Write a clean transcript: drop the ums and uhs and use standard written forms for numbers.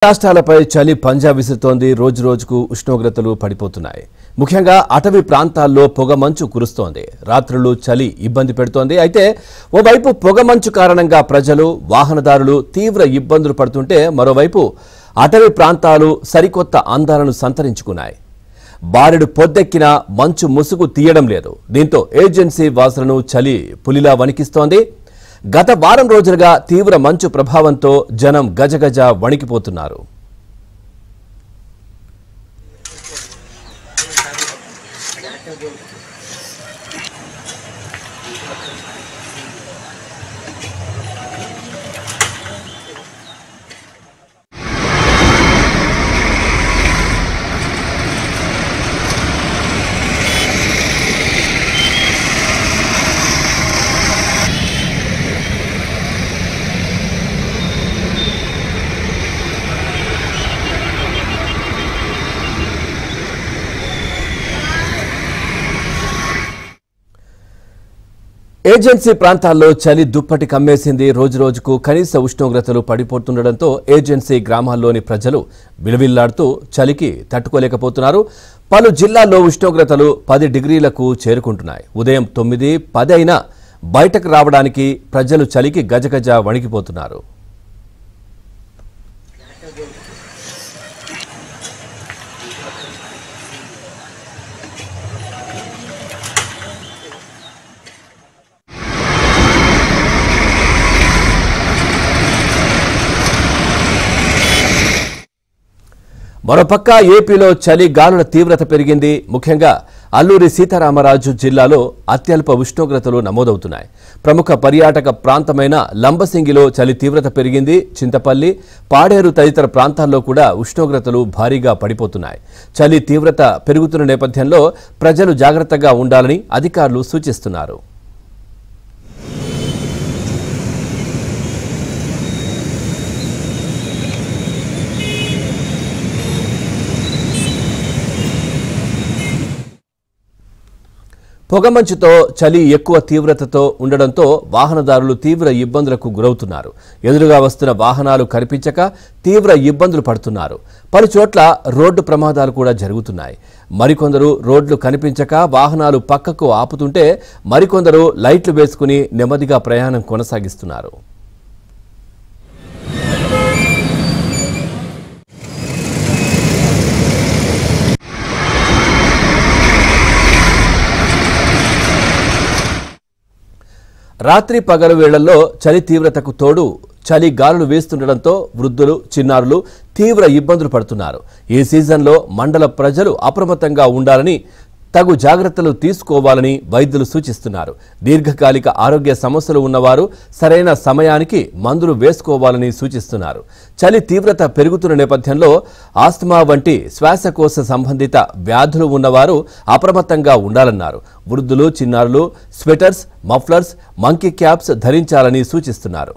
రాష్ట్రాలపై చలి పంజా విసురుతోంది. రోజు రోజుకు ఉష్ణోగ్రతలు పడిపోతున్నాయి. ముఖ్యంగా అటవీ ప్రాంతాల్లో పొగమంచు కురుస్తోంది. రాత్రులు చలి ఇబ్బంది పెడుతోంది. అయితే ఓవైపు పొగమంచు కారణంగా ప్రజలు, వాహనదారులు తీవ్ర ఇబ్బందులు పడుతుంటే మరోవైపు అటవీ ప్రాంతాలు సరికొత్త అందాలను సంతరించుకున్నాయి. బారెడు పొద్దెక్కిన మంచు ముసుగు తీయడం లేదు. దీంతో ఏజెన్సీ వాసులను చలి పులిలా వణికిస్తోంది. గత వారం రోజులుగా తీవ్ర మంచు ప్రభావంతో జనం గజగజ వణికిపోతున్నారు. ఏజెన్సీ ప్రాంతాల్లో చలి దుప్పటి కమ్మేసింది. రోజు రోజుకు కనీస ఉష్ణోగ్రతలు పడిపోతుండటంతో ఏజెన్సీ గ్రామాల్లోని ప్రజలు విలవిల్లాడుతూ చలికి తట్టుకోలేకపోతున్నారు. పలు జిల్లాల్లో ఉష్ణోగ్రతలు 10 డిగ్రీలకు చేరుకుంటున్నాయి. ఉదయం 9, 10 అయినా బయటకు రావడానికి ప్రజలు చలికి గజగజ వణికిపోతున్నారు. మరోపక్క ఏపీలో చలి గాలుల తీవ్రత పెరిగింది. ముఖ్యంగా అల్లూరి సీతారామరాజు జిల్లాలో అత్యల్ప ఉష్ణోగ్రతలు నమోదవుతున్నాయి. ప్రముఖ పర్యాటక ప్రాంతమైన లంబసింగిలో చలి తీవ్రత పెరిగింది. చింతపల్లి, పాడేరు తదితర ప్రాంతాల్లో కూడా ఉష్ణోగ్రతలు భారీగా పడిపోతున్నాయి. చలి తీవ్రత పెరుగుతున్న నేపథ్యంలో ప్రజలు జాగ్రత్తగా ఉండాలని అధికారులు సూచిస్తున్నారు. పొగమంచుతో చలి ఎక్కువ తీవ్రతతో ఉండడంతో వాహనదారులు తీవ్ర ఇబ్బందులకు గురవుతున్నారు. ఎదురుగా వస్తున్న వాహనాలు కనిపించక తీవ్ర ఇబ్బందులు పడుతున్నారు. పలు చోట్ల రోడ్డు ప్రమాదాలు కూడా జరుగుతున్నాయి. మరికొందరు రోడ్లు కనిపించక వాహనాలు పక్కకు ఆపుతుంటే మరికొందరు లైట్లు వేసుకుని నెమ్మదిగా ప్రయాణం కొనసాగిస్తున్నారు. రాత్రి పగలు వేళల్లో చలి తీవ్రతకు తోడు చలి గాలులు వీస్తుండటంతో వృద్ధులు, చిన్నారులు తీవ్ర ఇబ్బందులు పడుతున్నారు. ఈ సీజన్లో మండల ప్రజలు అప్రమత్తంగా ఉండాలని, తగు జాగ్రత్తలు తీసుకోవాలని వైద్యులు సూచిస్తున్నారు. దీర్ఘకాలిక ఆరోగ్య సమస్యలు ఉన్నవారు సరైన సమయానికి మందులు వేసుకోవాలని సూచిస్తున్నారు. చలి తీవ్రత పెరుగుతున్న నేపథ్యంలో ఆస్తమా వంటి శ్వాసకోశ సంబంధిత వ్యాధులు ఉన్నవారు అప్రమత్తంగా ఉండాలన్నారు. వృద్ధులు, చిన్నారులు స్వెటర్స్, మఫ్లర్స్, మంకీ క్యాప్స్ ధరించాలని సూచిస్తున్నారు.